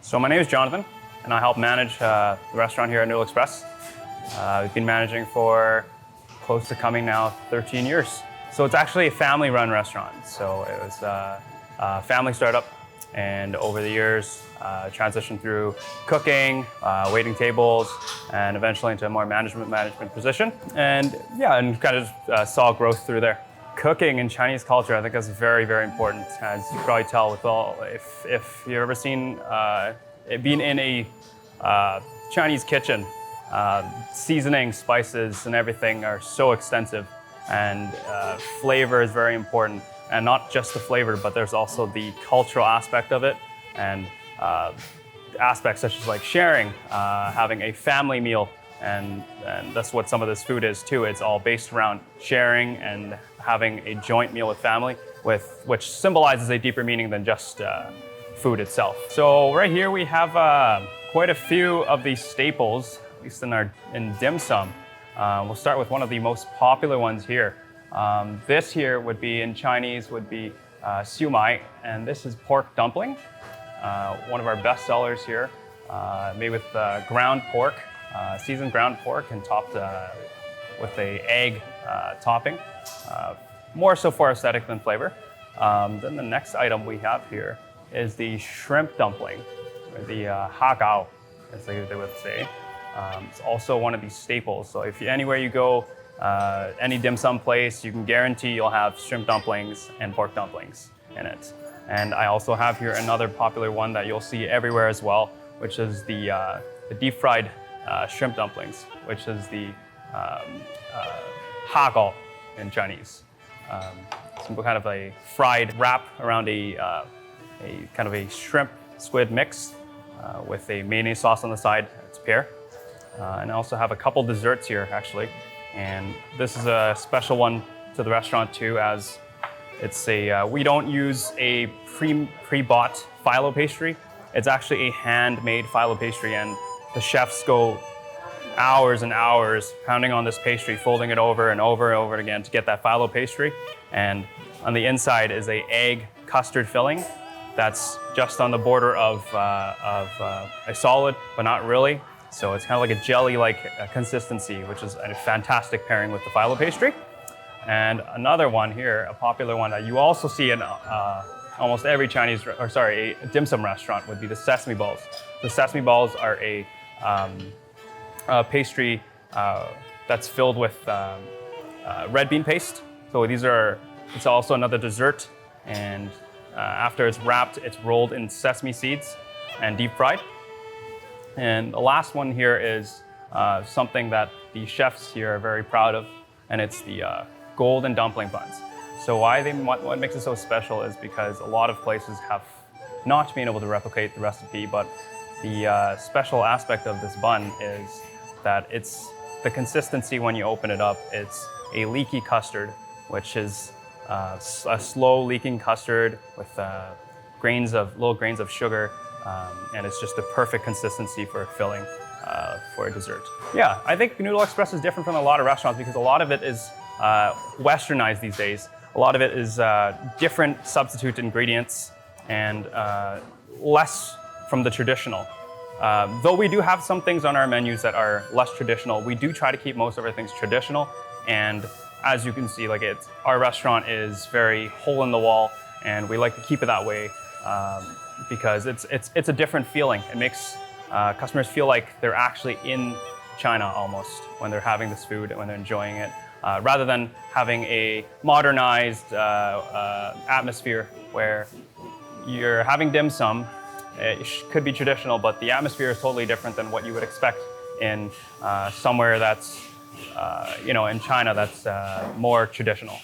So my name is Jonathan, and I help manage the restaurant here at Noodle Express. We've been managing for close to coming now 13 years. So it's actually a family-run restaurant. So it was a family startup, and over the years, transitioned through cooking, waiting tables, and eventually into a more management position. And kind of saw growth through there. Cooking in Chinese culture, I think, is very, very important. As you can probably tell, with all, if you've ever seen being in a Chinese kitchen, seasoning, spices, and everything are so extensive, and flavor is very important. And not just the flavor, but there's also the cultural aspect of it, and aspects such as like sharing, having a family meal, and that's what some of this food is too. It's all based around sharing and having a joint meal with family, which symbolizes a deeper meaning than just food itself. So right here we have quite a few of these staples, at least in dim sum. We'll start with one of the most popular ones here. This here would be, in Chinese, would be siu mai, and this is pork dumpling. One of our best sellers here, made with ground pork, seasoned ground pork, and topped with a egg topping, more so for aesthetic than flavor. Then the next item we have here is the shrimp dumpling, or the ha gao, as they would say. It's also one of these staples. So if anywhere you go, any dim sum place, you can guarantee you'll have shrimp dumplings and pork dumplings in it. And I also have here another popular one that you'll see everywhere as well, which is the deep fried shrimp dumplings, which is the ha gao in Chinese. Some kind of a fried wrap around a kind of a shrimp squid mix with a mayonnaise sauce on the side. It's pear. And I also have a couple desserts here, actually. And this is a special one to the restaurant too, as it's we don't use a pre-bought phyllo pastry. It's actually a handmade phyllo pastry, and the chefs go hours and hours pounding on this pastry, folding it over and over and over again to get that phyllo pastry. And on the inside is a egg custard filling that's just on the border of a solid, but not really. So it's kind of like a jelly-like consistency, which is a fantastic pairing with the phyllo pastry. And another one here, a popular one that you also see in almost every a dim sum restaurant, would be the sesame balls. The sesame balls are a pastry that's filled with red bean paste. So it's also another dessert. And after it's wrapped, it's rolled in sesame seeds and deep fried. And the last one here is something that the chefs here are very proud of, and it's the golden dumpling buns. So what makes it so special is because a lot of places have not been able to replicate the recipe, but the special aspect of this bun is that it's the consistency when you open it up. It's a leaky custard, which is a slow leaking custard with little grains of sugar. And it's just the perfect consistency for filling for a dessert. Yeah, I think Noodle Express is different from a lot of restaurants because a lot of it is westernized these days. A lot of it is different substitute ingredients and less from the traditional. Though we do have some things on our menus that are less traditional, we do try to keep most of our things traditional. And as you can see, our restaurant is very hole in the wall, and we like to keep it that way. Because it's a different feeling. It makes customers feel like they're actually in China almost when they're having this food and when they're enjoying it, rather than having a modernized atmosphere where you're having dim sum. It could be traditional, but the atmosphere is totally different than what you would expect in somewhere that's, in China that's more traditional.